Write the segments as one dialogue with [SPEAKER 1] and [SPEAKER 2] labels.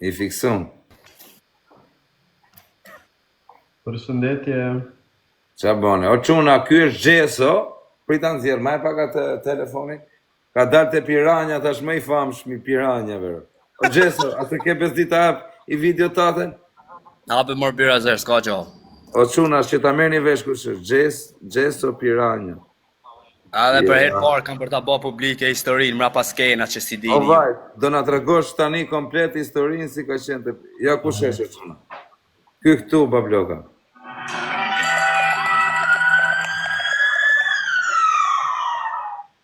[SPEAKER 1] I fiksun.
[SPEAKER 2] Përshëndetje.
[SPEAKER 1] Qa bone? O quna, ky është Gjeso, prita në zjerë, maj paka të telefonit, ka dalë të Piranja, tash më i famshëm i Piranjave. O Gjeso, a të ke bezdita i video taten?
[SPEAKER 3] Hape mor bira zërë, s'ka gjallë.
[SPEAKER 1] O quna, që ta merë një vesh kush është, Gjeso Piranja.
[SPEAKER 3] Edhe për herë parë kam për ta bë publike historinë, mra pas skena që si dini.
[SPEAKER 1] O vaj, do na tregosh tani komplet historinë si ka qenë të... Ja kush është quna? Ky këtu, babloka.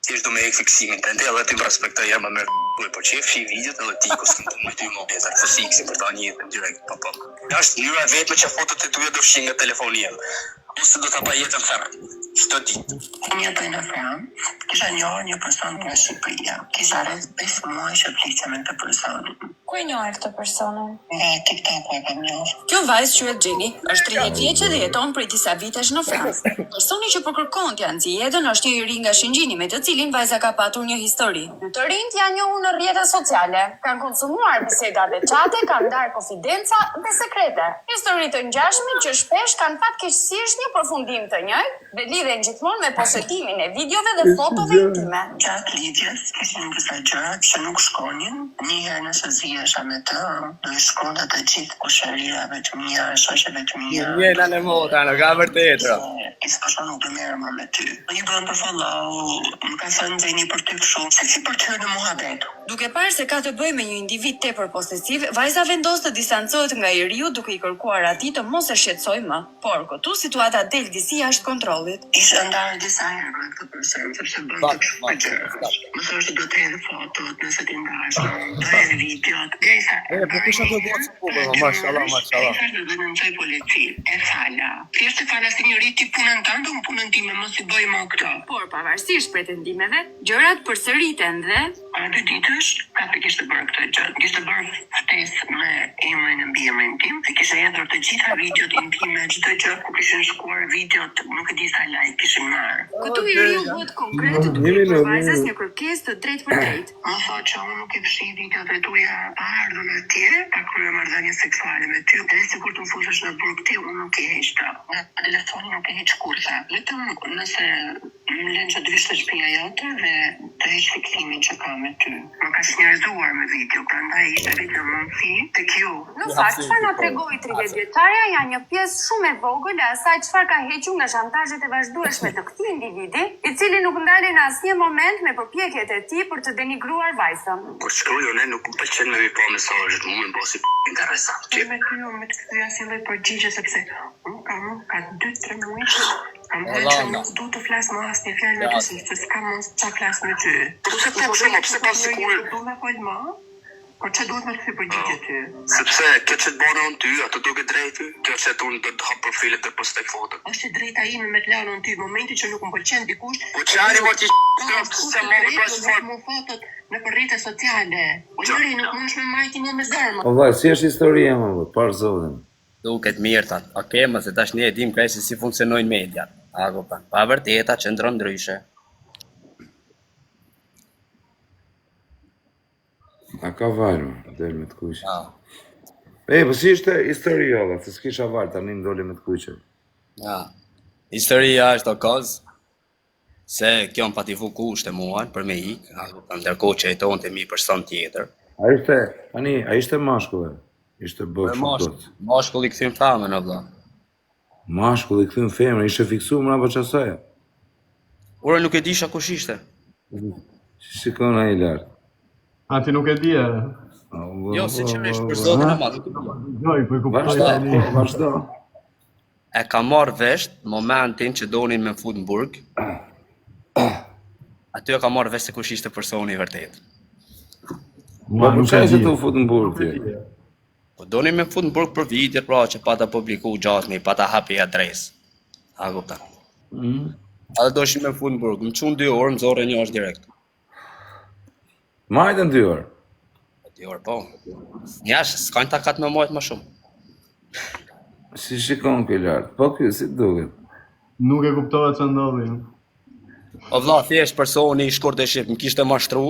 [SPEAKER 3] Thjesht do me fiksimin të ndë edhe ty më respektoj jam më mërë, po që e fshi videot edhe ti ku s'këm të më ty më betar të fiksin për ta një jetën direkt, po. Ashtë njëra vetme që fotot e tuja do fshin nga telefoni jem, ose do ta pa jetën ferë, çdo ditë.
[SPEAKER 4] Unë jetoj në Francë, kisha njohur një person nga Shqipëria, kisha rreth 5 muaj që flisja me këtë person.
[SPEAKER 5] Ku e njohë këtë personin?
[SPEAKER 4] Nga TikTok-u e kam njohur.
[SPEAKER 5] Kjo vajzë quhet Gjeni, është 30 vjeçë dhe jeton prej disa vitesh në Francë. Personi që po kërkon t'ia nxjerrë jetën është një i ri nga Shëngjini, me të cilin vajza ka patur një histori. Të rinjt janë njohur në rrjetet sociale, kanë konsumuar bisedat e çate, kanë ndarë konfidenca dhe sekrete. Histori të ngjashme që shpesh kanë fatkeqësisht një përfundim të njëjtë dhe lidhen gjithmonë me posetimin e videove dhe fotove intime.
[SPEAKER 4] Gjatë lidhjes kishin disa gjëra që nuk shkonin. Një herë nëse zihesha me të, do i shkonte të gjithë kushërirave të mia, shoqeve të mia.
[SPEAKER 3] Njëna në mota, në ka vërtetë.
[SPEAKER 4] Isha nuk do merrem më me ty. Një bën për follow, më ka thënë Gjeni për ty shumë, se si për të hyrë në muhabet.
[SPEAKER 5] Duke parë se ka të bëjë me një individ tepër posesiv, vajza vendos të distancohet nga i riu duke i kërkuar atij të mos e shqetësojë më. Por këtu situata del disi jashtë kontrollit.
[SPEAKER 4] Isha ndarë disa herë me këtë person, sepse bën të kështu gjëra. Më thoshte do të hedhë fotot, nëse ti ndahesh, do të hedhë videot.
[SPEAKER 3] Po kisha të bëhet së punë, mashallah.
[SPEAKER 4] Do të nënçoj polici. E fala. Thjesht e fala si njëri ti punën tënde, unë punën time, mos i bëj më këtë.
[SPEAKER 5] Por pavarësisht pretendimeve, gjërat përsëriten dhe
[SPEAKER 4] Para 2 ditësh, ka të kishte bërë këtë gjë. Kishte bërë ftesë me emrin e mbiemrin tim, dhe kishte hedhur të gjitha videot intime, çdo gjë ku kishin shkuar videot, nuk e di sa like kishin marrë.
[SPEAKER 5] këtu i riu bëhet konkret duke i bërë vajzës një kërkesë të drejtë për drejtë.
[SPEAKER 4] Më thotë që unë nuk e fshi videot e tuja pa ardhur atje, pa kryer marrëdhënie seksuale me ty, dhe sikur të më futesh në burg ti, unë nuk e heqta. Nga telefoni nuk e heq kurrë. Vetëm nëse më lën që të vish të shtëpia jote dhe të heq fiksimin që kam me ty. Më ka shnjërzuar me video, prandaj ishte vetëm mundësi tek ju.
[SPEAKER 5] Në fakt, çfarë na tregoi 30 vjeçaria janë një pjesë shumë e vogël e asaj çfarë ka hequr nga shantazhet e vazhdueshme të këtij individi, i cili nuk ndalej në asnjë moment me përpjekjet e tij për të denigruar vajzën.
[SPEAKER 3] Kur shkruaj unë nuk më pëlqen me pa mesazhet, mua më bosi interesant.
[SPEAKER 4] Me të si lloj përgjigje sepse unë ka 2-3 muaj që kam thënë që nuk du të flas më asnjë fjalë me ty, se s'kam mos çfarë flas me ty.
[SPEAKER 3] Pse pas sigurisht
[SPEAKER 4] Do më fal më? Po çfarë duhet më të përgjigje ty?
[SPEAKER 3] sepse kjo që të bëna unë ty, ato duke drejtë, kjo që unë do të hap profilet dhe postoj foto.
[SPEAKER 4] Është drejta ime me të lanë ty, momenti që nuk më pëlqen dikush.
[SPEAKER 3] Po çani mo ti se më
[SPEAKER 4] më fotot në rrjete sociale. Po njëri nuk mund të më marrë një me zërmë.
[SPEAKER 1] O vaj, si është historia më vë, parë zotin.
[SPEAKER 3] Duket mirë ta. Okej, më se tash ne e dim krejt se si funksionojnë mediat. A kupton? Pa vërteta qëndron ndryshe.
[SPEAKER 1] A ka valë, del me të kuqe.
[SPEAKER 3] Ja.
[SPEAKER 1] Po si ishte historia, olla, se s'kisha valë, tani ndoli me të kuqe.
[SPEAKER 3] Ja. Historia është o kozë, se kjo më pati vu kushte muan për me ik, ndërkohë që jetonte mi person tjetër.
[SPEAKER 1] A ishte mashkull, ishte bëk shumë.
[SPEAKER 3] Mashkull i kthym famën, o vlla.
[SPEAKER 1] Mashkull i kthym femrën, ishte fiksuar mbrapa çasoja.
[SPEAKER 3] Ora nuk e disha kush ishte.
[SPEAKER 1] Shikon ai lart.
[SPEAKER 2] A ti nuk e di e?
[SPEAKER 3] Jo, sinqerisht për zotin e madh.
[SPEAKER 2] Gjoj, po e kuptoj tani.
[SPEAKER 1] Vazhdo.
[SPEAKER 3] E ka marrë vesh momentin që donin me fut në burg. Aty e ka marrë vesh se kush ishte personi i vërtet.
[SPEAKER 1] Po çfarë se të fut në burg ti?
[SPEAKER 3] Po donin me fut në burg për videot, pra që pa ta publiku gjasni, pa ta hapi adresë. A kupton? Edhe doshin me fut në burg, më çun 2 orë, më zorë 1 orë direkt.
[SPEAKER 1] Majtën 2 orë.
[SPEAKER 3] 2 orë, po. Njash, s'kajnë takat me majtë më shumë.
[SPEAKER 1] Si shikon këj lartë, po kjo si duket?
[SPEAKER 2] Nuk e kuptova që ndodhi.
[SPEAKER 3] O vlla, thjesht personi i shkurt e shqip më kishte mashtru,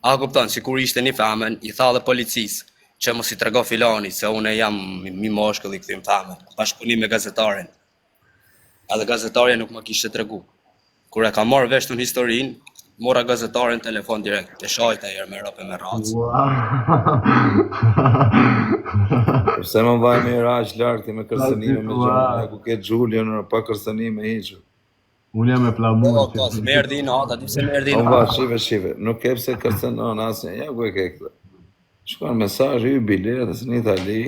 [SPEAKER 3] a kupton, sikur ishte një femën, i tha dhe policisë që mos i trego filani se unë jam mi moshkull i kthim tamë. Bashkëpunim me gazetarin. Edhe gazetarja nuk më kishte tregu. Kur e ka marrë vesh në historinë, mora gazetarin telefon direkt, e shajta herë me rope me racë.
[SPEAKER 1] Pse më vaj me raq larti me kërcënime me gjëra, ku ke Xhulio në pa kërcënime hiç.
[SPEAKER 2] Unë jam e plamur.
[SPEAKER 3] Po, më erdhi nata, di pse më erdhi
[SPEAKER 1] Po
[SPEAKER 3] nata.
[SPEAKER 1] shive, nuk ke pse kërcënon asnjë, ja ku e ke këtë. Shkon mesazh i biletës në Itali.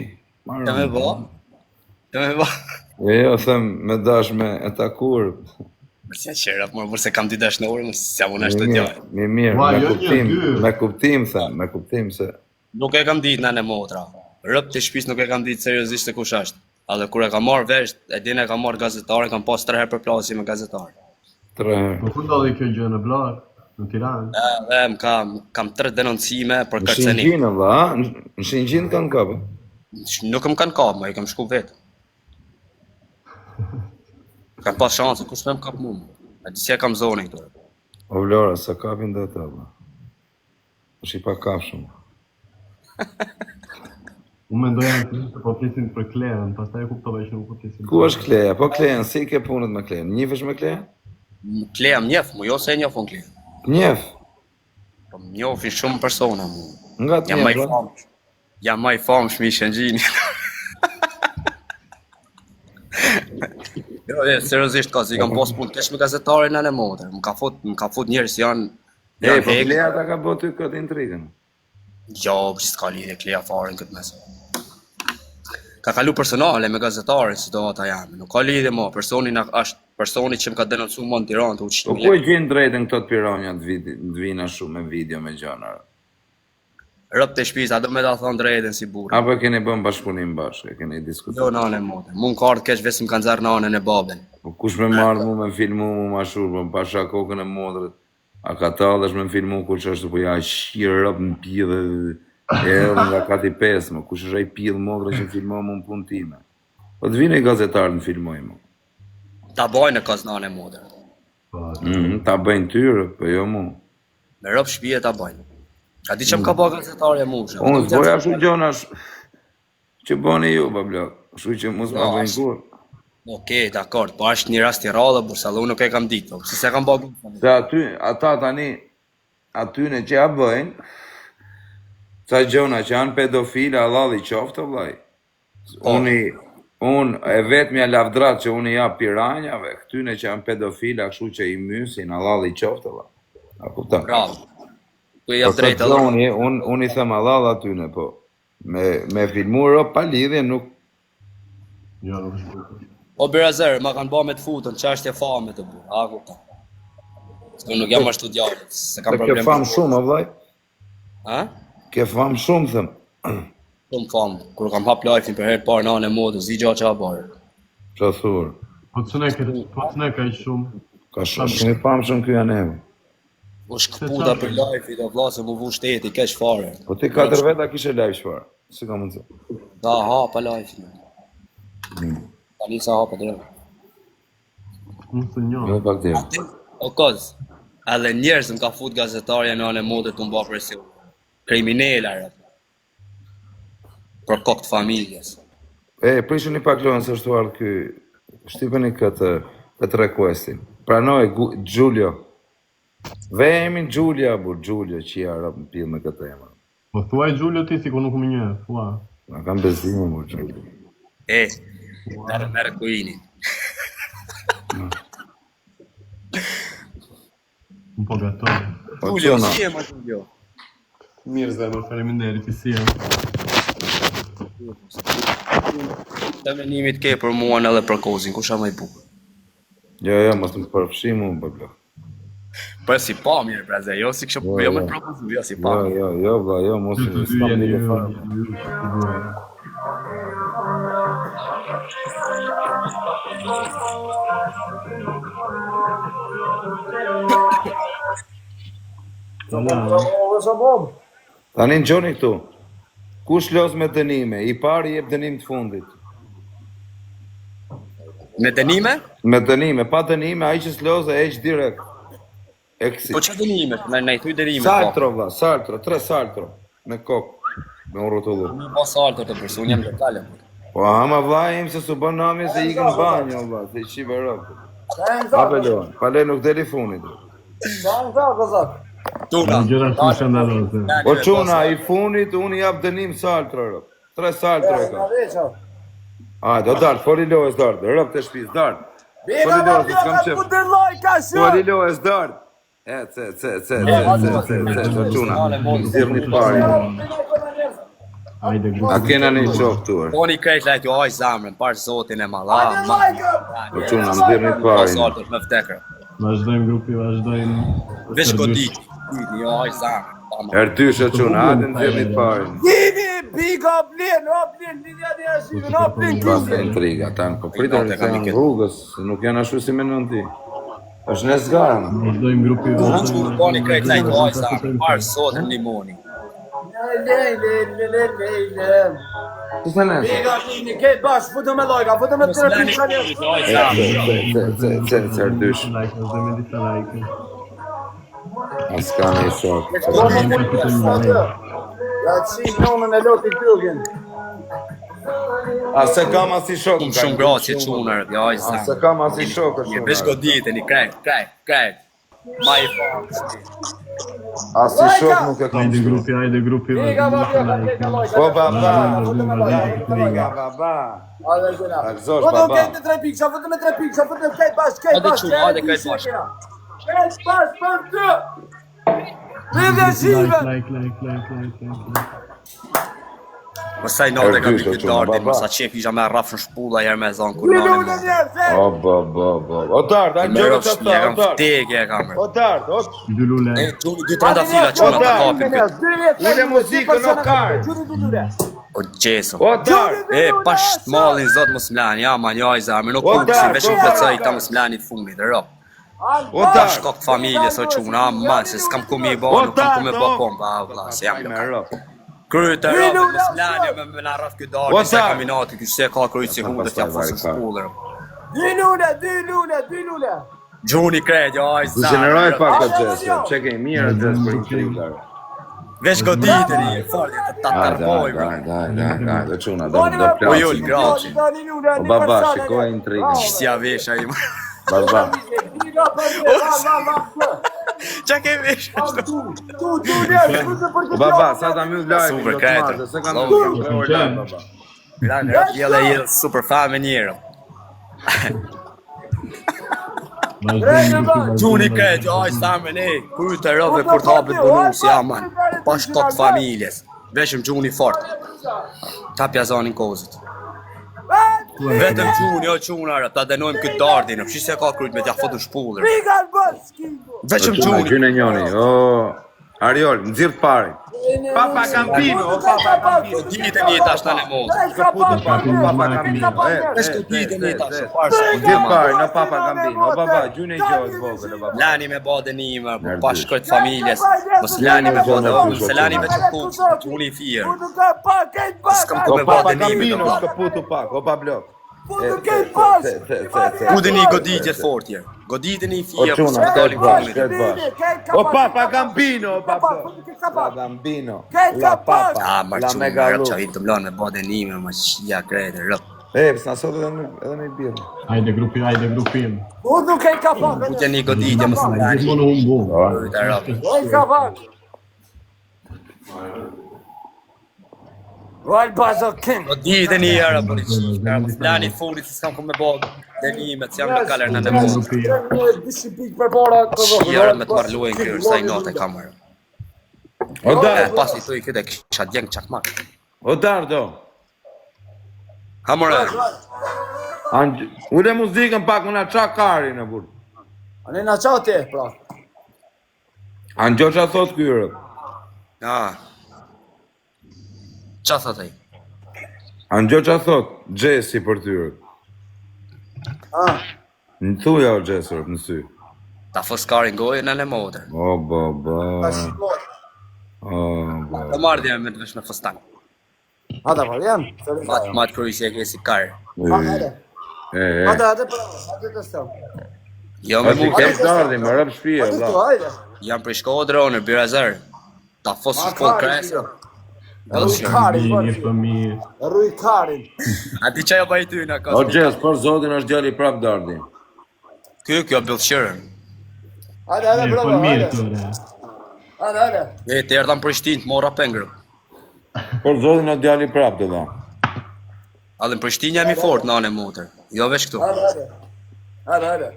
[SPEAKER 3] Të me bë. Të me bë.
[SPEAKER 1] Jo, them me dash me e takur.
[SPEAKER 3] Si qera, përse kam di dashnore, mos jam unë ashtu t'joj.
[SPEAKER 1] Mirë, me kuptim se
[SPEAKER 3] Nuk e kam ditë nënë e motra. Rëp të shtëpisë nuk e kam ditë seriozisht se kush është. Edhe kur e kam marrë vesh, e din e kam marrë gazetarin, kam pas 3 herë përplasje me gazetar.
[SPEAKER 1] 3 herë.
[SPEAKER 2] Po ku ndodhi kjo gjë në Blar, në Tiranë?
[SPEAKER 3] Edhe kam 3 denoncime për
[SPEAKER 1] Në
[SPEAKER 3] kërcenim.
[SPEAKER 1] Shëngjin, valla, në Shëngjin kanë kapë.
[SPEAKER 3] Nuk më kanë kapë, ma i kam shku vetë. Kam pas shansë, kush më kap mua. A di si e kam zonin këtu.
[SPEAKER 1] O Vlora, sa kapin dhe ta, valla. Është i pa kapshëm.
[SPEAKER 2] Unë mendoja se po flisin për Kleën, pastaj e kuptova që nuk po flisin.
[SPEAKER 1] Ku është Kleja? Po Kleja, si ke punët me Kleja? Njihesh me Kleja?
[SPEAKER 3] Kleja më njef, mu jo se e njef unë Kleja.
[SPEAKER 1] Njef.
[SPEAKER 3] Po më njofin shumë persona mu.
[SPEAKER 1] Nga të
[SPEAKER 3] Jam më i
[SPEAKER 1] njef,
[SPEAKER 3] famshëm. Jam më i famshëm i Shëngjinit. Jo, seriozisht ka, si kam pas punë kesh me gazetarin në motër. Më ka fut njerëz janë
[SPEAKER 1] po Kleja ta ka bëu ty këtë intrigën.
[SPEAKER 3] Jo, s'ka lidhje Kleja fare në këtë mes. Ka kalu personale me gazetarin situata jam. Nuk ka lidhje mo, është personi që më ka denoncu më në Tiranë të
[SPEAKER 1] Po
[SPEAKER 3] ushqimi.
[SPEAKER 1] ku e gjen drejtën këto të piranja të vina shumë me video me gjëra?
[SPEAKER 3] Rëp të shtëpisë, a do me ta thonë drejtën si burrë.
[SPEAKER 1] Apo keni bën bashkëpunim bashkë, e keni diskutuar?
[SPEAKER 3] Jo nënë e mote. Mu në kartë kesh vesëm kanë zërë nënën e babën.
[SPEAKER 1] Po kush me marrë mu me filmu mu ma shurë, po pasha kokën e modrët. A ka talësh me filmu kush është, po ja shirë rëp në pidhe edhe nga kati 5, më kush është ai pidhë modrë që filmo mu në punë time. Po të vine i gazetarë në filmoj mu.
[SPEAKER 3] Ta bajnë e kaz nënë e mote.
[SPEAKER 1] Ta bëjnë tyre, po jo mu.
[SPEAKER 3] Me rëp shtëpia ta bajnë. A di që më ka ba gazetarja mu shë?
[SPEAKER 1] Unë s'boja ashtu gjona që bëni ju, bablo. Ashtu që mos ma bëjnë kur.
[SPEAKER 3] Okej, dakord, po është një rast i rrallë, bursa unë nuk e kam ditë, si se kam bëgë.
[SPEAKER 1] Se ata tani, atyne që ja bëjnë, ca gjona që janë pedofile, Allah i qoftë, vlaj. Unë e vetëmja lavdrat që unë ja piranjave, këtyne që janë pedofile, kështu që i mysin, Allah i qoftë, vlaj. A kupta?
[SPEAKER 3] Bravo. Ku e jap drejt edhe.
[SPEAKER 1] Unë i them Allah atyne, po. Me filmurë, pa lidhje, nuk...
[SPEAKER 2] Jo, nuk është bukur.
[SPEAKER 3] O Birazer, ma kanë ba me të futën, që është e fame të burë, a kupta. Se unë nuk jam ashtu djallit, se kam problem.
[SPEAKER 1] Ke famë shumë, a vlaj?
[SPEAKER 3] Ha?
[SPEAKER 1] Ke famë shumë, them.
[SPEAKER 3] Shumë famë, kur kam hap live-in për herë parë në anë e modës, zi gja që a barë.
[SPEAKER 1] Qa thurë?
[SPEAKER 2] Po të ne ka i shumë.
[SPEAKER 1] Ka shumë i famë shumë kjo janë evo.
[SPEAKER 3] U shkëputa për live-in, do vlasë mu vu shteti, kesh fare.
[SPEAKER 1] Po ti 4 veta kishe live shfarë. Si ka mundëse?
[SPEAKER 3] Da, hapa live-in. Ta njësa hapa të rëmë.
[SPEAKER 2] Unë të
[SPEAKER 1] Jo
[SPEAKER 2] njohë.
[SPEAKER 1] pak tjerë.
[SPEAKER 3] O koz, edhe njerëz më ka fut gazetarja në anë e modët të mba presion. Kriminela, rëpë. Për kokë të familjes.
[SPEAKER 1] Prishë një pak lojën se është ardhë ky... Shtypeni këtë requestin. Pranoj, Xhulio. Vemi Xhulia, Xhulio, që ja rap në pillë me këtë emër.
[SPEAKER 2] Po thuaj Xhulio ti si ku nuk më njeh, thua.
[SPEAKER 1] Na kam bezimë, mu, Xhulio.
[SPEAKER 3] Merë kuinin.
[SPEAKER 2] Më po gatoj.
[SPEAKER 3] Julio, si e ma Julio?
[SPEAKER 2] Mirë zemër, faleminderit, i si jam.
[SPEAKER 3] Të menimit ke për muan edhe për kozin, ku shama i bukur.
[SPEAKER 1] Jo, mos më përfshi mu, bablo.
[SPEAKER 3] Për si pa mirë, preze, jo si kështë jo me propozu, jo si pa.
[SPEAKER 1] Jo, mos më s'pam një farë. Tani në gjoni këtu. Kush los me dënime? I pari jep dënim të fundit.
[SPEAKER 3] Me dënime?
[SPEAKER 1] Me dënime, pa dënime, ai që s'los e heq direkt. Exit.
[SPEAKER 3] Po që dënime? Na i thuj dënime.
[SPEAKER 1] Saltro, vla, saltro, 3 saltro. Me kokë. Me unë rotullu.
[SPEAKER 6] Më pas altë të përsu, unë jam lokale.
[SPEAKER 1] Po ama vllai im se s'u bën nami se ikën banjo vlla, se i qive rrok. Hape luan, pale nuk deli funit.
[SPEAKER 6] Tuna.
[SPEAKER 2] Në gjëra shumë skandaloze.
[SPEAKER 1] O çuna, i funit unë jap dënim saltër rrok. 3 saltër e ka. Hajde, o dart, foli lojës dart, rrok të shtëpis dart. Foli lojës, s'kam qef. Foli lojës dart. O çuna, zirni pari.
[SPEAKER 2] Hajde grupi.
[SPEAKER 1] A kena një qofë tuar.
[SPEAKER 6] Po një krejt lajt ju aj zamrën, parë zotin e malla.
[SPEAKER 1] O çuna, më zirni pari.
[SPEAKER 6] Saltër me vdekër.
[SPEAKER 2] Vazhdojmë grupi, vazhdojmë.
[SPEAKER 6] Vesh godit. Ju aj zamrën.
[SPEAKER 1] Erdysh o çuna, hajde në zirni pari. Basta intriga, tanë, po pritën se janë rrugës, nuk janë ashtu si menon ti. Është në zgarën.
[SPEAKER 2] Vazhdojmë grupi, vazhdojmë.
[SPEAKER 6] Po një krejt lajt ju aj zamrën, parë zotin limoni.
[SPEAKER 1] Ti se në? Se erdysh.
[SPEAKER 2] Like, vazhdojmë disa like.
[SPEAKER 1] As ka një shok. A se kam as i shok.
[SPEAKER 6] Unë shumë gratë që qunër, ju aj
[SPEAKER 1] A se
[SPEAKER 6] zamrën.
[SPEAKER 1] kam as i shok.
[SPEAKER 6] Vesh godit e një krejt. Ma i farë.
[SPEAKER 1] As i shok nuk e kam
[SPEAKER 2] Hajde
[SPEAKER 1] shok.
[SPEAKER 2] grupi, vazhdojmë disa like.
[SPEAKER 1] Po baba.
[SPEAKER 2] Vazhdojmë disa
[SPEAKER 1] Baba. Akzosh baba.
[SPEAKER 6] Hajde qunë, hajde krejt bashkë.
[SPEAKER 2] like.
[SPEAKER 6] Mësaj natë ka bikë dardin, mësa qep isha me rafshën shpulla herë me zonë kur nane më.
[SPEAKER 1] O baba. O dart, a
[SPEAKER 6] Me
[SPEAKER 1] gjërë
[SPEAKER 6] rafshën
[SPEAKER 1] të
[SPEAKER 6] ja kam
[SPEAKER 1] o dart.
[SPEAKER 6] vdekje e kam.
[SPEAKER 1] O dart, o
[SPEAKER 2] Dy lule.
[SPEAKER 6] Dy trenda fila quna të kapim këtë.
[SPEAKER 1] ule muzikën o karë.
[SPEAKER 6] O gjeso.
[SPEAKER 1] O dart.
[SPEAKER 6] E, pasht malin zot mos mlani, ja ma njaj zarme, nuk ku si vesh më plëcaj ta mos mlani të fundit, ro.
[SPEAKER 1] O dart.
[SPEAKER 6] Shkok të familjes o quna, man, se s'kam ku mi ba, nuk kam ku me ba komba, vla, se jam
[SPEAKER 1] Me
[SPEAKER 6] lokal.
[SPEAKER 1] rrok.
[SPEAKER 6] Kryt e rrë, mos mlani, me na rraf këtë dardi, se kaminati, kështë se ka kryt si hundët, jam fosën shpullër. Gjuni krejt, ja, aj
[SPEAKER 1] Du
[SPEAKER 6] zarme.
[SPEAKER 1] generoj pak të gjesë, që ke mirë të gjesë për intrigar.
[SPEAKER 6] Vesh goditën i, falje, të tarbojmë.
[SPEAKER 1] Daj, çuna, do
[SPEAKER 6] O
[SPEAKER 1] plasë.
[SPEAKER 6] jol, graci.
[SPEAKER 1] O baba, shikoj intrigën.
[SPEAKER 6] Shtja vesha i më.
[SPEAKER 1] Baba.
[SPEAKER 6] Qa ke vesh?
[SPEAKER 1] O baba, sa ta mjë lajë,
[SPEAKER 6] Super krejtër.
[SPEAKER 1] se kam
[SPEAKER 6] Super.
[SPEAKER 1] të lajë, baba.
[SPEAKER 6] Granë, jelle super fan me njerë. Gjuni krejt, aj samë ne, kërë të rëve për të hapet bonus, ja man, pa shkot familjes, veshëm gjuni fort, ta pjazanin kozët. Vetëm gjuni, o qunarë, ta denojmë këtë dardin, pëshi se ka kryt me t'ja fotën shpullër. Veçëm
[SPEAKER 1] Çuna,
[SPEAKER 6] gjuni.
[SPEAKER 1] gjune njoni, o... Ariol, nëzirë të pari. Papa Gambino, o Papa Gambino.
[SPEAKER 6] Dite një tash të në modë.
[SPEAKER 1] Shkëputë pari, Papa Gambino.
[SPEAKER 6] Vesh të dite një tash,
[SPEAKER 1] Nëzirë pari, në Papa Gambino. O baba, gjune gjojë vogël, o baba.
[SPEAKER 6] Lani me bade nime, pa shkojt familjes, mos lani me bade omën, se lani me që kuqë, gjuni i firë. S'kam ku
[SPEAKER 1] O
[SPEAKER 6] me
[SPEAKER 1] Papa
[SPEAKER 6] bade nime,
[SPEAKER 1] Gambino,
[SPEAKER 6] do
[SPEAKER 1] shkëputë pak, o bablok.
[SPEAKER 6] ku dhe një goditje fort jërë. Goditje një
[SPEAKER 1] O
[SPEAKER 6] firë,
[SPEAKER 1] çuna,
[SPEAKER 6] për
[SPEAKER 1] këtë
[SPEAKER 6] s'kallin
[SPEAKER 1] bash,
[SPEAKER 6] funit.
[SPEAKER 1] këtë bash. O Papa Gambino, o Papa. La Gambino, la Papa,
[SPEAKER 6] A,
[SPEAKER 1] la
[SPEAKER 6] marqu,
[SPEAKER 1] Megalu.
[SPEAKER 6] që i të mlonë me bade nime, ma qia krejtë, rëp.
[SPEAKER 1] Pësë nësot edhe me birë.
[SPEAKER 2] Hajde grupi.
[SPEAKER 6] Ku të një goditje më sëllani,
[SPEAKER 2] Gjithmonë humbo.
[SPEAKER 6] të rëp. Goditje një jërë, për i qika, më sëllani funit, se s'kam ku me bade denimet, se jam në kaler në në modë. Jërë me të marluajnë kërë, sa i notë e kamerë.
[SPEAKER 1] O dar,
[SPEAKER 6] Pas i të i këtë e kisha djengë qakmak.
[SPEAKER 1] o Dardo.
[SPEAKER 6] Kamore,
[SPEAKER 1] Ule muzikën pak më na qa kari në burë. Anë gjo qa thot kyrë.
[SPEAKER 6] ja. Qa thot e?
[SPEAKER 1] Anë gjo qa thot Gjesi për tyre. Në thuja o Gjesër, në sy.
[SPEAKER 6] Ta foskarin gojë në në modër.
[SPEAKER 1] O baba. O baba.
[SPEAKER 6] Të mardhja me të vesh me fostan. Matë kërë ishe e kesi karë. Jo me
[SPEAKER 1] A ti
[SPEAKER 6] mu,
[SPEAKER 1] kem dardi, më rëp shpije, vla.
[SPEAKER 6] jam për shkodrë, në Birazër. Ta fosë shkollë kresë.
[SPEAKER 7] Rruj karin,
[SPEAKER 2] Një fëmijë.
[SPEAKER 7] rruj karin.
[SPEAKER 6] A di çajo pa i ty na ka.
[SPEAKER 1] O Gjes, për zotin është djali prap dardi.
[SPEAKER 6] Kjo bëllshërën.
[SPEAKER 7] Hajde, hajde,
[SPEAKER 2] Një
[SPEAKER 7] bravo,
[SPEAKER 2] fëmijë
[SPEAKER 7] hajde.
[SPEAKER 2] këre.
[SPEAKER 7] Hajde, hajde.
[SPEAKER 6] E të erdhën Prishtinë të mora pengrë.
[SPEAKER 1] Për zotin është djali prap të dha.
[SPEAKER 6] A dhe në Prishtinë jam i fort nane motër. Jo veç këtu.
[SPEAKER 7] Hajde, hajde. Hajde, hajde.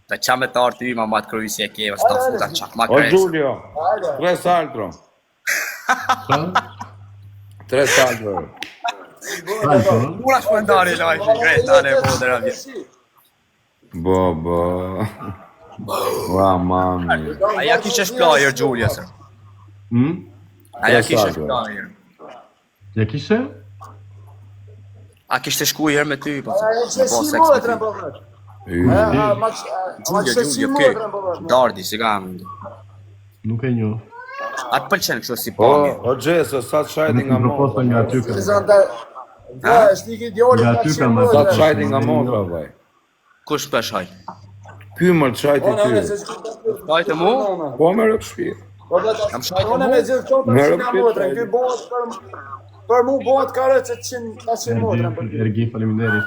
[SPEAKER 6] Ta qa me të artë ty ma matë krysi e keva, s'ta futa në qak ma
[SPEAKER 1] O
[SPEAKER 6] kresë.
[SPEAKER 1] Giulio,
[SPEAKER 7] Hajde.
[SPEAKER 1] 3 saltro. 3 saltro.
[SPEAKER 2] Salto?
[SPEAKER 6] Ura shpëndari lajshin, krejt, nane motër a vje.
[SPEAKER 1] Bo. Ua, mami.
[SPEAKER 6] Aja kishe shplajer, Gjulja, sër. Aja kishe shplajer.
[SPEAKER 2] Ja kishe?
[SPEAKER 6] A kishte shku i herë me ty, po.
[SPEAKER 7] Aja që si motrën, po vërë. Ma që si motrën, po vërë.
[SPEAKER 6] Dardi, si gamë.
[SPEAKER 2] Nuk e njoh.
[SPEAKER 6] A të pëlqen kështu si
[SPEAKER 1] O,
[SPEAKER 6] pamje?
[SPEAKER 1] o Gjeso, sa të shajti
[SPEAKER 2] Nuk
[SPEAKER 1] nga
[SPEAKER 2] më proposta
[SPEAKER 1] motra.
[SPEAKER 2] nga aty ka.
[SPEAKER 7] Është një djoli
[SPEAKER 2] Nga
[SPEAKER 7] ka
[SPEAKER 2] ty
[SPEAKER 7] që
[SPEAKER 2] ka më
[SPEAKER 1] Sa të
[SPEAKER 7] motrën.
[SPEAKER 1] shajti nga motra, vaj.
[SPEAKER 6] Kush pesh hajt?
[SPEAKER 1] Ky më të shajti ty.
[SPEAKER 6] Hajt e mu?
[SPEAKER 1] Po me rëpë shpirë.
[SPEAKER 6] Kam shajt e
[SPEAKER 7] Unë
[SPEAKER 6] mu?
[SPEAKER 7] me gjithë këto për
[SPEAKER 1] Merë
[SPEAKER 7] që nga
[SPEAKER 1] pit,
[SPEAKER 7] motrën.
[SPEAKER 1] hajde.
[SPEAKER 7] Ky bëhet për mu bëhet ka rëtë që 100 motrën. për ty.
[SPEAKER 2] Ergi, faleminderit.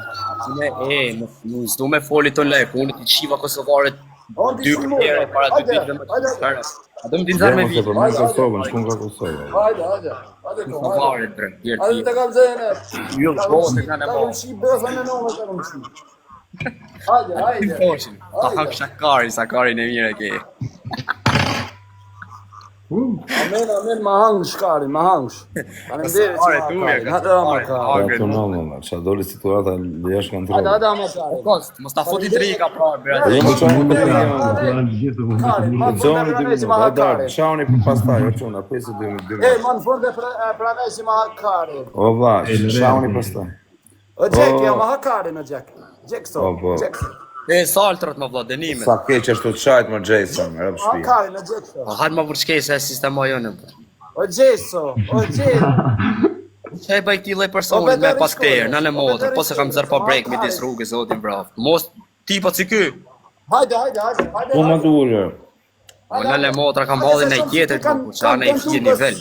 [SPEAKER 6] S'du me foli të lek, unë të qiva Kosovaret
[SPEAKER 7] Unë
[SPEAKER 6] dy
[SPEAKER 7] ti si motrën.
[SPEAKER 6] kërë para 2 ditëve më të shkare. A do më dinë zarë me
[SPEAKER 1] Demo se
[SPEAKER 6] vitë.
[SPEAKER 1] për me Kosovën, shkun ka Kosovë.
[SPEAKER 7] Hajde, hajde. Hajde, ko, hajde.
[SPEAKER 6] Kosovaret, bre, tjerë
[SPEAKER 7] Hajde të
[SPEAKER 6] tjerë.
[SPEAKER 7] kam zene.
[SPEAKER 6] Jo, shbohet e kanë e
[SPEAKER 7] Ka
[SPEAKER 6] bo.
[SPEAKER 7] më shi bëzën e nëmë të më shi. Hajde, hajde.
[SPEAKER 6] Poshin, ta hak shakari, sakari në mire ke.
[SPEAKER 7] Amen, ma hangë shkari, ma hangë. Faleminderit
[SPEAKER 6] Sakari,
[SPEAKER 7] që
[SPEAKER 6] tu
[SPEAKER 7] ma
[SPEAKER 6] e
[SPEAKER 7] hangë.
[SPEAKER 6] ka
[SPEAKER 7] Hajde, ama
[SPEAKER 6] sakari.
[SPEAKER 7] kari.
[SPEAKER 1] Ja të nëllë, që doli situata jashtë
[SPEAKER 7] Hajde,
[SPEAKER 1] kontrolë.
[SPEAKER 7] hajde, ama kari.
[SPEAKER 6] Kost, mos ta foti drika prapë, bre.
[SPEAKER 1] Jo më qanë të
[SPEAKER 2] Kari,
[SPEAKER 1] rejë.
[SPEAKER 2] gjithë mund
[SPEAKER 7] Kari,
[SPEAKER 2] të
[SPEAKER 7] ma
[SPEAKER 1] Në
[SPEAKER 7] të
[SPEAKER 1] zonë
[SPEAKER 7] fundë
[SPEAKER 1] 2
[SPEAKER 7] e që ma
[SPEAKER 1] minuta,
[SPEAKER 7] ha
[SPEAKER 1] darë,
[SPEAKER 7] kari.
[SPEAKER 1] shauni për pastaj, o quna, pesi 2
[SPEAKER 7] E,
[SPEAKER 1] minuta.
[SPEAKER 7] ma në fundë e pranej që ma ha kari.
[SPEAKER 1] O vla, shauni pastaj.
[SPEAKER 7] O Gjek, ja ma ha kari në Gjek. Gjek
[SPEAKER 1] O,
[SPEAKER 7] so,
[SPEAKER 1] po.
[SPEAKER 7] Gjek.
[SPEAKER 6] E saltrat më vla, denimet.
[SPEAKER 1] Sa keq është të qajtë më Jason, më rëpë
[SPEAKER 7] Ma ha
[SPEAKER 1] shpia.
[SPEAKER 7] kari në Gjek so.
[SPEAKER 6] Po hajtë më përshkej se sistema jone.
[SPEAKER 7] O Gjek so, o Gjek.
[SPEAKER 6] Që e bëj këti lej personit me pas kërë, në motër, po se kam zërë pa brek me disë rrugës, zotin bravo. Mos, ti po si ky,
[SPEAKER 7] Hajde, hajde, hajde, hajde.
[SPEAKER 1] Po më dullë.
[SPEAKER 6] po në motra kam halin e tjetër, që anë e fje nivel.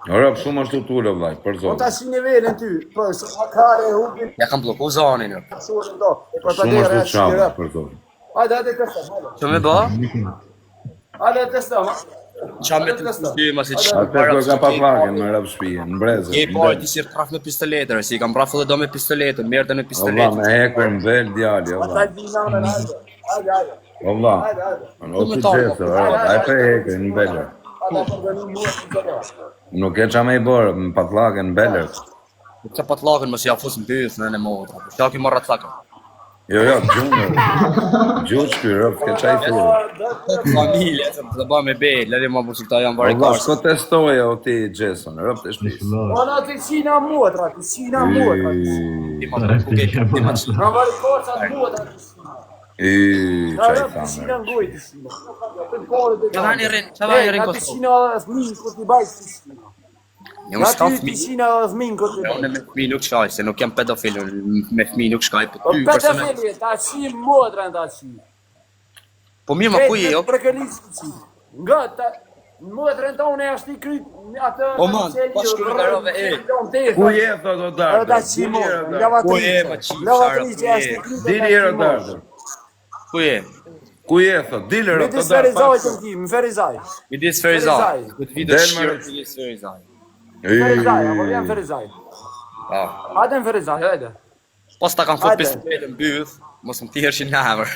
[SPEAKER 1] Rëpë shumë është të tullë, vlaj, për
[SPEAKER 7] Po
[SPEAKER 1] zonë.
[SPEAKER 7] ta shi nivelin ty, po se ma kari e hubin,
[SPEAKER 6] Ja kam bloku zonin,
[SPEAKER 7] shurën do. E për
[SPEAKER 1] Shumë është
[SPEAKER 7] padere
[SPEAKER 1] të
[SPEAKER 7] e
[SPEAKER 1] qamë,
[SPEAKER 7] shkira.
[SPEAKER 1] për zonë.
[SPEAKER 7] Hajde, hajde, testam, hajde.
[SPEAKER 6] që me ba?
[SPEAKER 7] Hajde, testam.
[SPEAKER 6] Qa me të shty, ma si që
[SPEAKER 1] Atë kërë ka pa flakën, më rëpë shpia, në brezë.
[SPEAKER 6] Je po, ti si traf me pistoletër, si kam prafë dhe do me pistoletën, mërë me
[SPEAKER 1] O vla,
[SPEAKER 6] pistoletën.
[SPEAKER 1] me hekur në vel djali, o
[SPEAKER 7] Hajde,
[SPEAKER 1] vla.
[SPEAKER 7] dinamën, hajde. Hajde, hajde.
[SPEAKER 1] O vla,
[SPEAKER 7] Hajde, hajde.
[SPEAKER 1] o të gjithë, a e pe hekur në belër.
[SPEAKER 7] Hajde, përgënim mua të të të.
[SPEAKER 1] Nuk e qa me i bërë, më pa flakën në belër.
[SPEAKER 6] Që pat lakën më si ja fusë në byth në motra, që aki marra të thakën.
[SPEAKER 1] Jo, gjumë, gjumë shpirë, rëpë, ke qaj thurë.
[SPEAKER 6] Familje, të ba me bejt, lëri ma bursi këta janë
[SPEAKER 1] O vla,
[SPEAKER 6] varikarës.
[SPEAKER 1] shko testoja o ti Jason, rëpë të shpisë.
[SPEAKER 7] Ona të qina motra, të qina motra.
[SPEAKER 6] Ti ma të buket, ti ma që.
[SPEAKER 7] Në vari koca të motra të qina.
[SPEAKER 1] Qaj
[SPEAKER 7] Në të
[SPEAKER 1] thamë.
[SPEAKER 7] qina në gojë të qina.
[SPEAKER 6] Që vani rinë
[SPEAKER 7] Në të
[SPEAKER 6] Kosovë.
[SPEAKER 7] qina dhe fminë këtë i bajtë të qina.
[SPEAKER 6] Jo
[SPEAKER 7] Në
[SPEAKER 6] më s'kam
[SPEAKER 7] ty të
[SPEAKER 6] fmi.
[SPEAKER 7] qina dhe fminë këtë i
[SPEAKER 6] Unë
[SPEAKER 7] bajtë.
[SPEAKER 6] me fmi nuk shkaj, se nuk jam pedofil, unë me fmi nuk shkaj, po
[SPEAKER 7] Po
[SPEAKER 6] ty personal.
[SPEAKER 7] pedofili, ta qim motra në ta qim.
[SPEAKER 6] Po mirë, ma ku je, jo?
[SPEAKER 7] Për këllisë të qim. Nga ta... Motrën tonë e është i kryt atë...
[SPEAKER 6] O, man, pas shkruaj nga rove, e.
[SPEAKER 1] Ku je, thot o
[SPEAKER 7] Edhe
[SPEAKER 1] darë?
[SPEAKER 7] ta qim motrën,
[SPEAKER 6] Ku je, ma qim,
[SPEAKER 7] lavatrice
[SPEAKER 6] shara,
[SPEAKER 7] është i kryt
[SPEAKER 1] Dili herë darë.
[SPEAKER 6] Ku je?
[SPEAKER 1] Ku je, thot, dili
[SPEAKER 7] Me
[SPEAKER 1] herë,
[SPEAKER 7] disë
[SPEAKER 1] thot darë.
[SPEAKER 7] Ferizaj të në më Ferizaj.
[SPEAKER 6] Mi disë Ferizaj.
[SPEAKER 7] Ferizaj.
[SPEAKER 6] Këtë video
[SPEAKER 1] Del,
[SPEAKER 6] shqirë
[SPEAKER 1] ma-
[SPEAKER 6] të disë Ferizaj.
[SPEAKER 7] Ferizaj, apo vjen Ferizaj.
[SPEAKER 6] Ah.
[SPEAKER 7] Hajde në Ferizaj, hajde.
[SPEAKER 6] Pas ta kam fut
[SPEAKER 7] Hajde.
[SPEAKER 6] pistoletën byth, mos më tjershin në havër.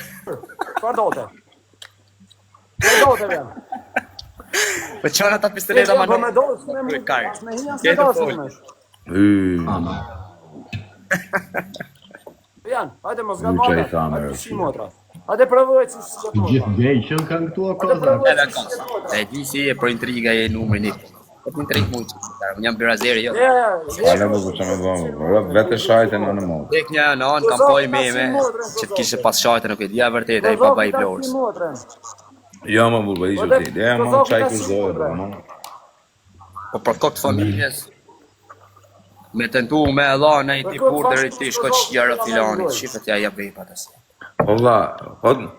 [SPEAKER 7] Çfarë dote? Çfarë dote vjen?
[SPEAKER 6] Po qana ta pistoleta ma
[SPEAKER 7] Po me
[SPEAKER 6] në...
[SPEAKER 7] dorë, s'me më
[SPEAKER 6] Kari.
[SPEAKER 7] me hinë
[SPEAKER 6] Ke
[SPEAKER 7] s'me
[SPEAKER 6] të
[SPEAKER 7] dorë
[SPEAKER 6] fol.
[SPEAKER 7] s'me.
[SPEAKER 1] Yy,
[SPEAKER 7] Jan, hajde mos
[SPEAKER 1] Ju
[SPEAKER 7] gabone.
[SPEAKER 1] çaj thamë,
[SPEAKER 7] Hajde
[SPEAKER 1] është.
[SPEAKER 7] shi motra. Hajde provoj që s'ka motra.
[SPEAKER 2] Gjithë gej që kanë këtu o koza.
[SPEAKER 6] Edhe ka. E di si e për intriga e numrin 1. Po të intrigë mund që. Unë jam birazeri, jo.
[SPEAKER 7] Ja,
[SPEAKER 1] ale më ku që me bëmë, rëpë, vete shajte në në mund.
[SPEAKER 6] Tek një në anë kam poj me që të kishe pas shajtë nuk e dhja vërtet e i baba i vlorës.
[SPEAKER 1] Jo më bulbe, ishë ti, dhe më qaj kërzohet, më.
[SPEAKER 6] Po për kokë të familjes, me tentu me e dha në i ti purder i ti shko qjera filanit, shifët ja ja vepa të se.
[SPEAKER 1] O vlla,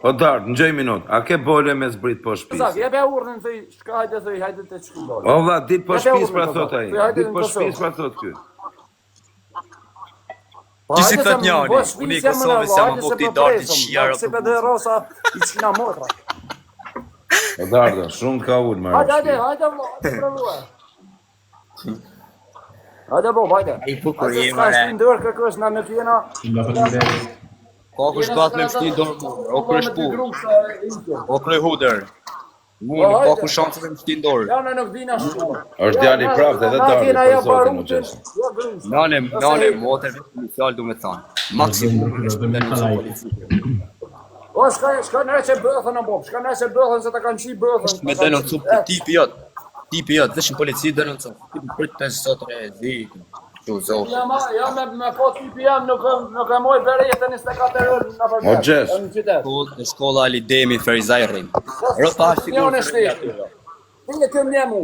[SPEAKER 1] o Dart, në gjej minut, a ke bole me zbrit po
[SPEAKER 7] Kozak,
[SPEAKER 1] shtëpis?
[SPEAKER 7] jep e urdhën, thëj, shka hajde të shkundore.
[SPEAKER 1] O vlla, dit po
[SPEAKER 7] Ja,
[SPEAKER 1] shtëpis
[SPEAKER 7] be
[SPEAKER 1] pra
[SPEAKER 7] urdhën,
[SPEAKER 1] thot ai.
[SPEAKER 7] Kozak.
[SPEAKER 1] Dit po
[SPEAKER 7] Hajde në
[SPEAKER 1] shtëpis pra thot ky.
[SPEAKER 6] Ti si thot njani, unë i Kosovës jam apo ti Dardi qia
[SPEAKER 7] Se për dhe rosa, i qina motra.
[SPEAKER 1] O Dardo, shumë ka ullë më
[SPEAKER 7] Hajde,
[SPEAKER 1] rrë.
[SPEAKER 7] hajde, pralua. Hajde, bo, hajde.
[SPEAKER 6] I bukur
[SPEAKER 7] Hajde,
[SPEAKER 6] je,
[SPEAKER 7] s'ka
[SPEAKER 6] more.
[SPEAKER 7] shpi ndërë kërkës, na nuk jena...
[SPEAKER 2] Na faleminderit.
[SPEAKER 6] Ka kush gat me mshti dorë mu, o krysh pu, o kryh huder. Unë, ka kush shanse me mshti dorë.
[SPEAKER 7] Ja, në nuk dina shumë.
[SPEAKER 1] Është djali i praptë edhe Dardi, për zotin më gjesë.
[SPEAKER 6] Nanem, motër vetëm një fjalë du me thanë. Maksimum në shpë në polici.
[SPEAKER 7] O, shka nëse bëthën në bob, shka nëse bëthën se ta kanë qi bëthën.
[SPEAKER 6] Me denoncu tipi jot, veç në polici denoncu. Tipi prit 5 sotre e zi, që zohë.
[SPEAKER 7] Ja me po tipi jam nuk e moj bere jetën 24 orë në
[SPEAKER 1] O
[SPEAKER 7] përgjës.
[SPEAKER 1] Gjes.
[SPEAKER 7] Në qytet.
[SPEAKER 6] Në shkolla Ali Demi Ferizaj Rrim. Rëpa ashtë
[SPEAKER 7] Njën e shtetë. Ti e këm një mu.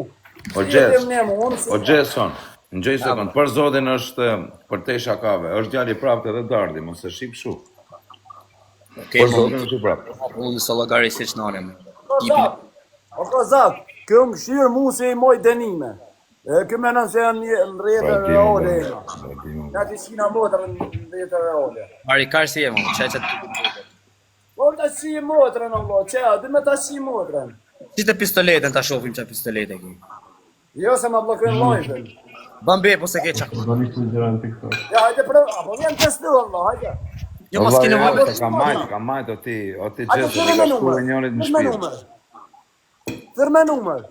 [SPEAKER 1] O Gjeson, në gjej sekund, për zotin është për te shakave, është djali i praptë edhe Dardi, mos e shqip shu. Për zotin është i praptë.
[SPEAKER 6] Unë së logari si që nanem.
[SPEAKER 7] O Kozak, këm shirë mu se i moj denime. Këmë në se janë në rjetër reole e nga. Nga ti shkina motrën në rjetër reole.
[SPEAKER 6] Mari karë si e mu, që të
[SPEAKER 7] Po ta shi motrën, o lo, që, dhe me ta shi motrën.
[SPEAKER 6] Si të pistoletën të shofim që pistoletë e ki.
[SPEAKER 7] Jo se ma blokën lojtën.
[SPEAKER 6] Bambe, po se ke qakë.
[SPEAKER 2] Do një shumë gjëra në TikTok.
[SPEAKER 7] Ja, hajde prëv, apo vjen të stu, Allah, hajde.
[SPEAKER 6] Jo, mas kene
[SPEAKER 1] Valla,
[SPEAKER 6] vëllë.
[SPEAKER 1] ka majt o ti
[SPEAKER 7] Hajde,
[SPEAKER 1] Gjeson, i ka shku e njërit në shpirë.
[SPEAKER 7] Thër me numër.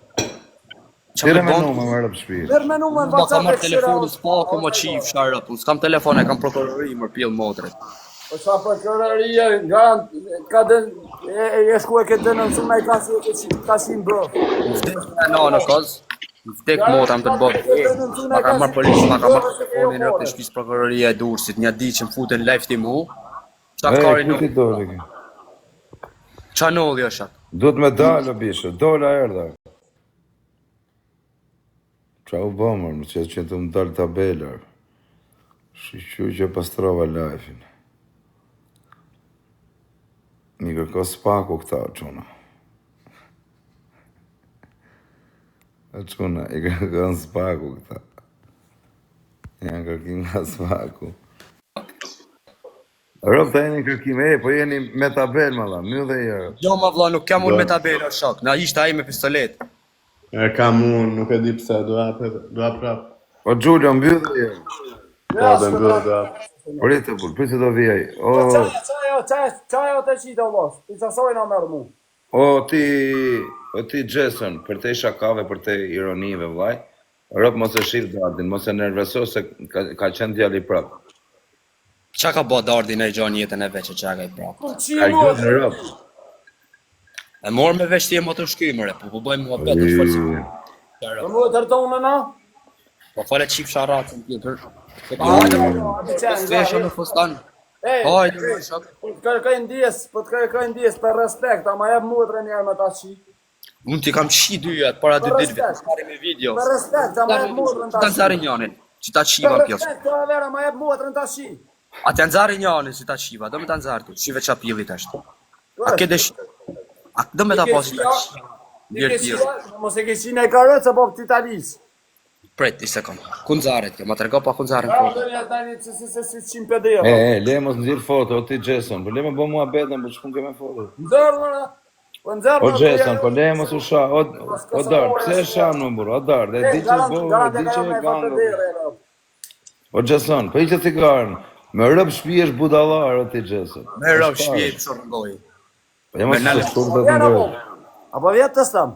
[SPEAKER 1] Tire me numë më rëpë shpirë.
[SPEAKER 7] Thër me numër,
[SPEAKER 6] Ma ka
[SPEAKER 7] WhatsApp
[SPEAKER 6] marrë
[SPEAKER 7] e
[SPEAKER 6] telefonu
[SPEAKER 7] këshira.
[SPEAKER 6] s'pa, ko më qif, sharëp. Unë s'kam telefon, e kam prokurori, më pjellë motret.
[SPEAKER 7] Po sa prokuroria, ka dën, e shku e këtë dënën shumë, i ka si më bërë.
[SPEAKER 6] Në vdek në në kozë, në vdek mota më të bërë. Ma ka marrë polisë, ma ka marrë telefonin në të shpisë prokuroria e Durrësit. Një di që më futen live ti mu. Qa kari
[SPEAKER 1] Ku ti
[SPEAKER 6] në...
[SPEAKER 1] dole ki?
[SPEAKER 6] Qa nolli është atë?
[SPEAKER 1] Duhet me dalë o bishë, dola erdha. Qa u bëmër, më që të më dalë tabelar. Shqyqy që pastrova live-in. Mi kërko spaku këta, quna. Quna, i kërko në spaku këta. Janë kërkim nga spaku. Rëp të jeni kërkim, po jeni me tabel, më dha, mjë dhe jërë.
[SPEAKER 6] Jo, ma vla, nuk kam unë me tabela shok. Na ishte aji me pistolet.
[SPEAKER 2] E kam unë, nuk e di pse, dua prap.
[SPEAKER 1] Po Gjulio, mbyll dhe jërë.
[SPEAKER 2] Po, dhe mbyll dua.
[SPEAKER 1] Pritë të do vijaj.
[SPEAKER 7] Qajo të qitë, Allah, i qasojnë a merë mu.
[SPEAKER 1] O ti Gjeson, për te shakave, për te ironive, vlaj, rëp mos e shif Dardin, mos e nerveso se ka qenë djali prap.
[SPEAKER 6] Qa ka bo Dardi në i gjonë jetën e veqe qa ka i prapë?
[SPEAKER 7] Kur
[SPEAKER 1] Ka
[SPEAKER 7] qi
[SPEAKER 1] gjë
[SPEAKER 7] motrën.
[SPEAKER 1] në rëp.
[SPEAKER 6] E morë me veç ti e më të shkymëre, po bëjmë mua betë të fërë.
[SPEAKER 7] Për mu të rëtonë në?
[SPEAKER 6] Po fale qip sharatën tjetër. Se ka
[SPEAKER 7] Hajde,
[SPEAKER 6] fesha në fustan. Hajde, më shok.
[SPEAKER 7] Po të kërkaj ndjes për respekt, ama jep motrën njerë me ta qi.
[SPEAKER 6] Unë ti kam qi dyjat, para 2 ditëve, të shkari me video.
[SPEAKER 7] Për respekt, ama jep motrën ta
[SPEAKER 6] Të
[SPEAKER 7] qi.
[SPEAKER 6] nëzari njanin, që ta qiva
[SPEAKER 7] Për
[SPEAKER 6] në pjesë.
[SPEAKER 7] respekt, të vera, ama jep motrën ta qi.
[SPEAKER 6] A të nëzari njanin që ta qiva, do me të nëzari tu, shive qa pjellit është. A ke desh... A do me ta pasi ta qi. Vjerë tjerë.
[SPEAKER 7] Mos e ke qi në karët, se po këtë italis.
[SPEAKER 6] Pret, i sekund. Ku nëzaret kjo, ma të rego pa ku nëzaren
[SPEAKER 7] Ja,
[SPEAKER 6] foto.
[SPEAKER 7] dhe një tani si qim për dhe.
[SPEAKER 1] Le mos nëzirë foto, o ti Gjeson, po le me bo mua betën, po shkun keme foto.
[SPEAKER 7] Nxerë, mëra. Po nxerë,
[SPEAKER 1] O Gjeson, po le mos u sha, o Dard, pse e sham në burë, o Dard, e di që bo, di që e gangë. O Gjeson, po i që cigarën, me rëp shpi është budallar, o ti Gjeson.
[SPEAKER 6] Me rëv shpje i pëshor në dojë.
[SPEAKER 1] Po jam asë të shkurë të të
[SPEAKER 7] Jena, po.
[SPEAKER 1] ndërë.
[SPEAKER 7] Apo vjetë të stam.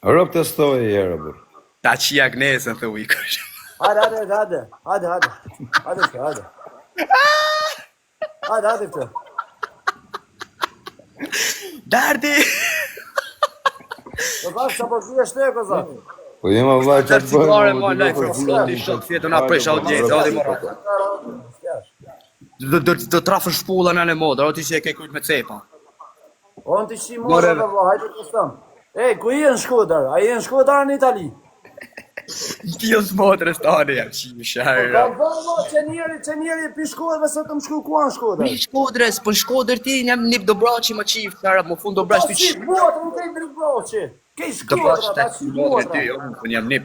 [SPEAKER 1] Rëp të stoj e jere, burë.
[SPEAKER 6] Ta qia gnesën të ujkësh.
[SPEAKER 7] Hajde. Hajde këtë.
[SPEAKER 6] Dardi!
[SPEAKER 7] Po bashkë, sa po kërë shte, kozak.
[SPEAKER 1] Po jema vaj që të
[SPEAKER 6] Cigare
[SPEAKER 1] bëjmë.
[SPEAKER 6] ma lajfë për floti shok fjetën a presh audiencë, odi më rrë. Do trafën shpullën në modë, o ti që e ke kujt me cepa.
[SPEAKER 7] On të shi morë dhe vla, hajde të stam. Ej, ku i e në Shkodër? A i e në Shkodër në Itali?
[SPEAKER 6] Ti o smotrës tani jam qime shërë.
[SPEAKER 7] Kam vamo që njeri pi Shkodrës se të më shku ku anë Shkodrë.
[SPEAKER 6] Në Shkodrës, po në Shkodrë ti jam një do braçi më qif, shërë, më fund do braç
[SPEAKER 7] Po
[SPEAKER 6] të
[SPEAKER 7] si
[SPEAKER 6] qif.
[SPEAKER 7] botë, më kejtë në broqe. Kej
[SPEAKER 6] Do braç
[SPEAKER 7] Shkodrë,
[SPEAKER 6] të
[SPEAKER 7] ta si
[SPEAKER 6] smotrë ty,
[SPEAKER 7] botë.
[SPEAKER 6] unë jam një.